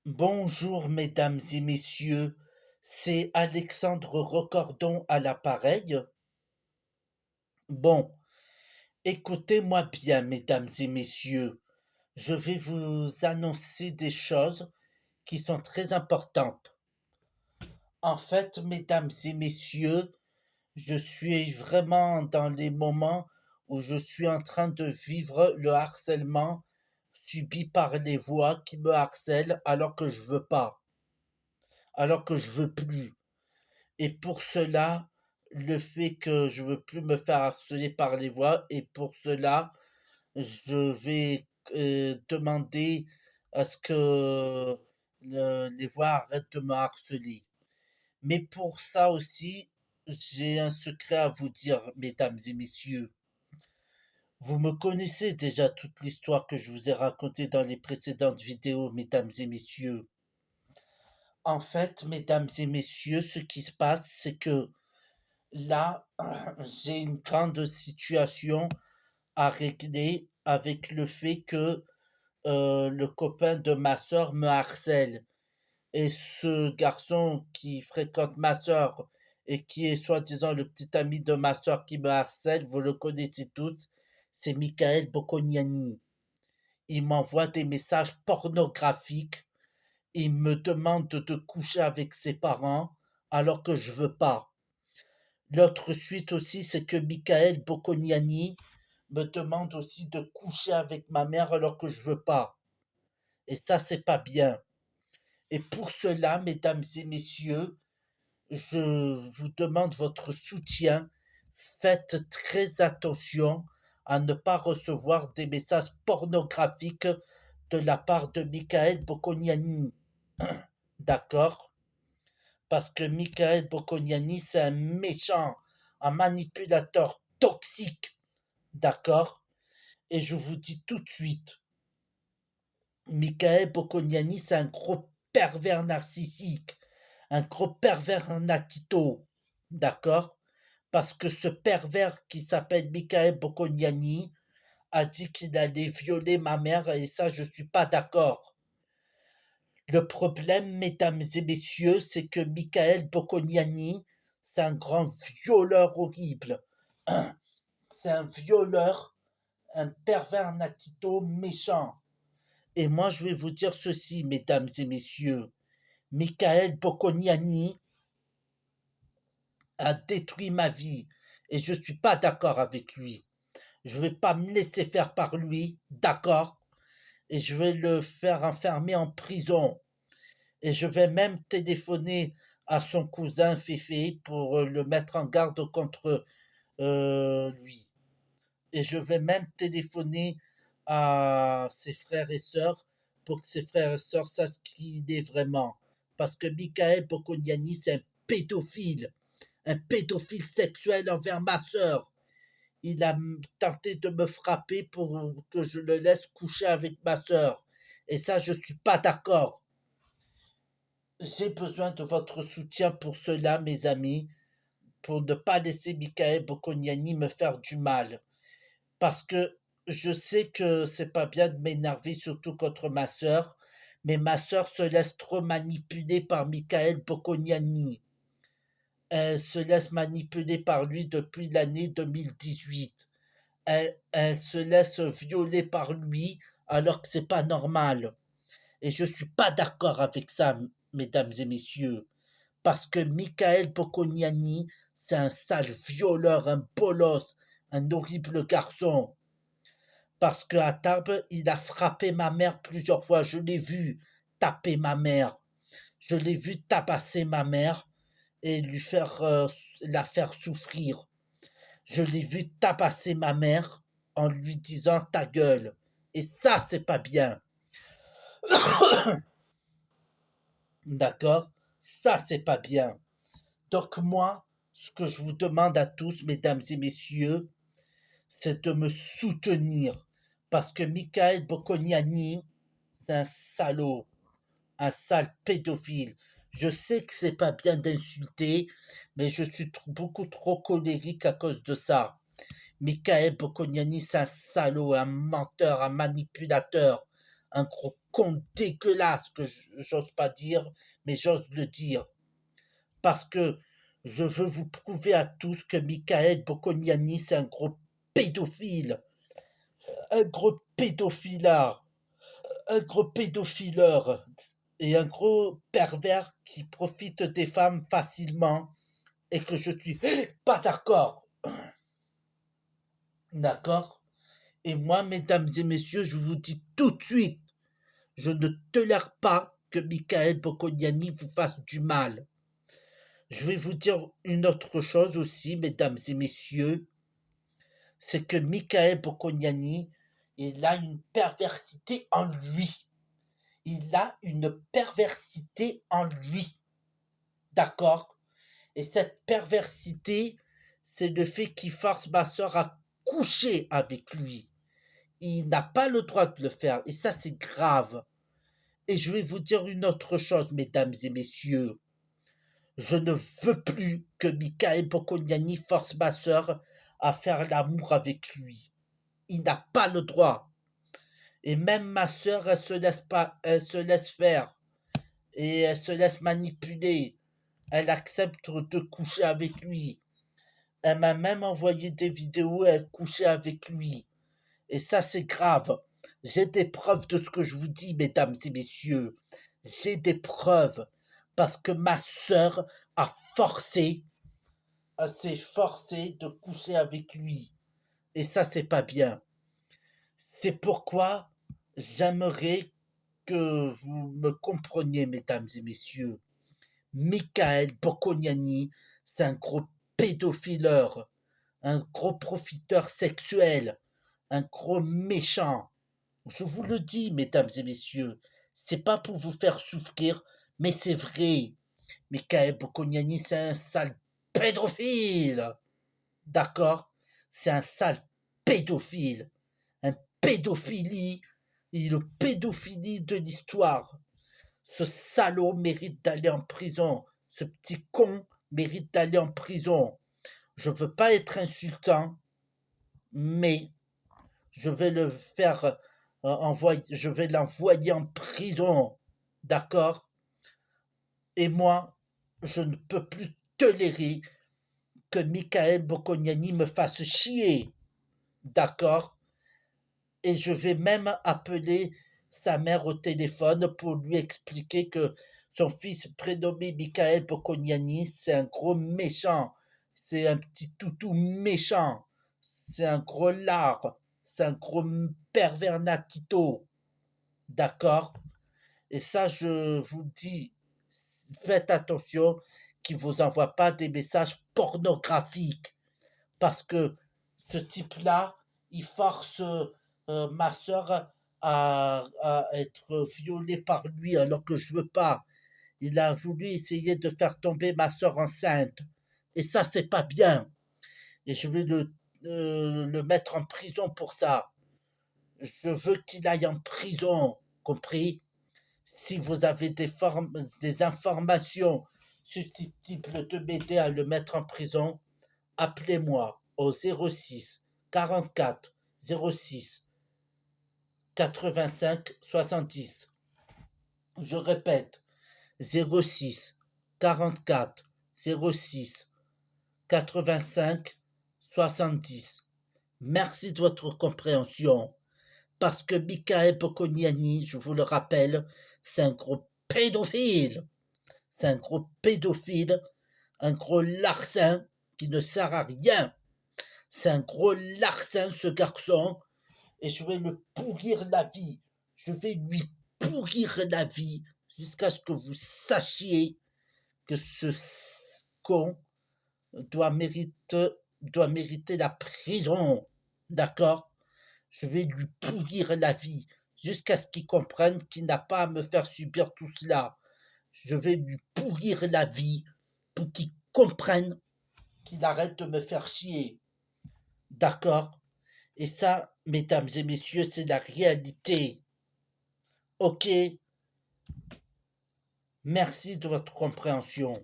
Bonjour mesdames et messieurs, c'est Alexandre Recordon à l'appareil. Bon, écoutez-moi bien mesdames et messieurs, je vais vous annoncer des choses qui sont très importantes. En fait, mesdames et messieurs, je suis vraiment dans les moments où je suis en train de vivre le harcèlement subi par les voix qui me harcèlent alors que je veux pas, alors que je veux plus. Et pour cela, le fait que je veux plus me faire harceler par les voix, et pour cela, je vais demander à ce que les voix arrêtent de me harceler. Mais pour ça aussi, j'ai un secret à vous dire, mesdames et messieurs. Vous me connaissez déjà toute l'histoire que je vous ai racontée dans les précédentes vidéos, mesdames et messieurs. En fait, mesdames et messieurs, ce qui se passe, c'est que là, j'ai une grande situation à régler avec le fait que le copain de ma sœur me harcèle. Et ce garçon qui fréquente ma sœur et qui est soi-disant le petit ami de ma sœur qui me harcèle, vous le connaissez tous, c'est Michael Bocconiani. Il m'envoie des messages pornographiques. Il me demande de coucher avec ses parents alors que je veux pas. L'autre suite aussi, c'est que Michael Bocconiani me demande aussi de coucher avec ma mère alors que je veux pas. Et ça, c'est pas bien. Et pour cela, mesdames et messieurs, je vous demande votre soutien. Faites très attention à ne pas recevoir des messages pornographiques de la part de Michael Bocconiani. D'accord? Parce que Michael Bocconiani, c'est un méchant, un manipulateur toxique. D'accord? Et je vous dis tout de suite, Michael Bocconiani, c'est un gros pervers narcissique, un gros pervers natito. D'accord? Parce que ce pervers qui s'appelle Michael Bocconiani a dit qu'il allait violer ma mère et ça, je suis pas d'accord. Le problème, mesdames et messieurs, c'est que Michael Bocconiani, c'est un grand violeur horrible. C'est un violeur, un pervers natito méchant. Et moi, je vais vous dire ceci, mesdames et messieurs. Michael Bocconiani a détruit ma vie et je ne suis pas d'accord avec lui. Je ne vais pas me laisser faire par lui, d'accord? Et je vais le faire enfermer en prison. Et je vais même téléphoner à son cousin Féfé pour le mettre en garde contre lui. Et je vais même téléphoner à ses frères et sœurs pour que ses frères et sœurs sachent qui il est vraiment. Parce que Michael Bocconiani, c'est un pédophile sexuel envers ma sœur. Il a tenté de me frapper pour que je le laisse coucher avec ma sœur. Et ça, je suis pas d'accord. J'ai besoin de votre soutien pour cela, mes amis, pour ne pas laisser Michael Bocconiani me faire du mal. Parce que je sais que c'est pas bien de m'énerver, surtout contre ma sœur, mais ma sœur se laisse trop manipuler par Michael Bocconiani. Elle se laisse manipuler par lui depuis l'année 2018. Elle se laisse violer par lui alors que c'est pas normal. Et je suis pas d'accord avec ça, mesdames et messieurs. Parce que Michael Bocconiani, c'est un sale violeur, un bolos, un horrible garçon. Parce qu'à Tarbes, il a frappé ma mère plusieurs fois. Je l'ai vu taper ma mère. Je l'ai vu tabasser ma mère et la faire souffrir. Je l'ai vu tabasser ma mère en lui disant ta gueule. Et ça, c'est pas bien. D'accord? Ça, c'est pas bien. Donc moi, ce que je vous demande à tous, mesdames et messieurs, c'est de me soutenir. Parce que Michael Bocconiani, c'est un salaud, un sale pédophile. Je sais que c'est pas bien d'insulter, mais je suis beaucoup trop colérique à cause de ça. Michael Bocconiani, c'est un salaud, un menteur, un manipulateur, un gros con dégueulasse que j'ose pas dire, mais j'ose le dire. Parce que je veux vous prouver à tous que Michael Bocconiani, c'est un gros pédophilard, un gros pédophileur et un gros pervers qui profite des femmes facilement et que je suis pas d'accord. D'accord? Et moi, mesdames et messieurs, je vous dis tout de suite, je ne tolère pas que Michael Bocconiani vous fasse du mal. Je vais vous dire une autre chose aussi, mesdames et messieurs, c'est que Michael Bocconiani, il a une perversité en lui. Il a une perversité en lui. D'accord? Et cette perversité, c'est le fait qu'il force ma soeur à coucher avec lui. Il n'a pas le droit de le faire, et ça, c'est grave. Et je vais vous dire une autre chose, mesdames et messieurs. Je ne veux plus que Michael Bocconiani force ma soeur à faire l'amour avec lui. Il n'a pas le droit. Et même ma soeur, elle se laisse faire. Et elle se laisse manipuler. Elle accepte de coucher avec lui. Elle m'a même envoyé des vidéos où elle couchait avec lui. Et ça, c'est grave. J'ai des preuves de ce que je vous dis, mesdames et messieurs. J'ai des preuves. Parce que ma sœur a forcé, s'est forcée de coucher avec lui. Et ça, c'est pas bien. C'est pourquoi j'aimerais que vous me compreniez, mesdames et messieurs. Michael Bocconiani, c'est un gros pédophileur, un gros profiteur sexuel, un gros méchant. Je vous le dis, mesdames et messieurs, c'est pas pour vous faire souffrir, mais c'est vrai. Michael Bocconiani, c'est un sale pédophile. D'accord? C'est un sale pédophile. Un pédophilie, le pédophilie de l'histoire. Ce salaud mérite d'aller en prison. Ce petit con mérite d'aller en prison. Je veux pas être insultant, mais je vais le faire je vais l'envoyer en prison. D'accord? Et moi, je ne peux plus tolérer que Michael Bocconiani me fasse chier. D'accord? Et je vais même appeler sa mère au téléphone pour lui expliquer que son fils prénommé Michael Bocconiani, c'est un gros méchant. C'est un petit toutou méchant. C'est un gros lard. C'est un gros pervers natito. D'accord? Et ça, je vous dis, faites attention qu'il ne vous envoie pas des messages pornographiques. Parce que ce type-là, il force ma soeur à être violée par lui alors que je veux pas. Il a voulu essayer de faire tomber ma soeur enceinte. Et ça, c'est pas bien. Et je vais le mettre en prison pour ça. Je veux qu'il aille en prison, compris? Si vous avez des informations susceptibles de m'aider à le mettre en prison, appelez-moi au 06 44 06 85 70. Je répète, 06 44 06 85 70. Merci de votre compréhension. Parce que Michael Bocconiani, je vous le rappelle, c'est un gros pédophile. C'est un gros pédophile, un gros larcin qui ne sert à rien. C'est un gros larcin, ce garçon, et je vais le pourrir la vie. Je vais lui pourrir la vie jusqu'à ce que vous sachiez que ce con doit mériter la prison. D'accord? Je vais lui pourrir la vie jusqu'à ce qu'il comprenne qu'il n'a pas à me faire subir tout cela. Je vais lui pourrir la vie pour qu'il comprenne qu'il arrête de me faire chier. D'accord? Et ça, mesdames et messieurs, c'est la réalité. Ok? Merci de votre compréhension.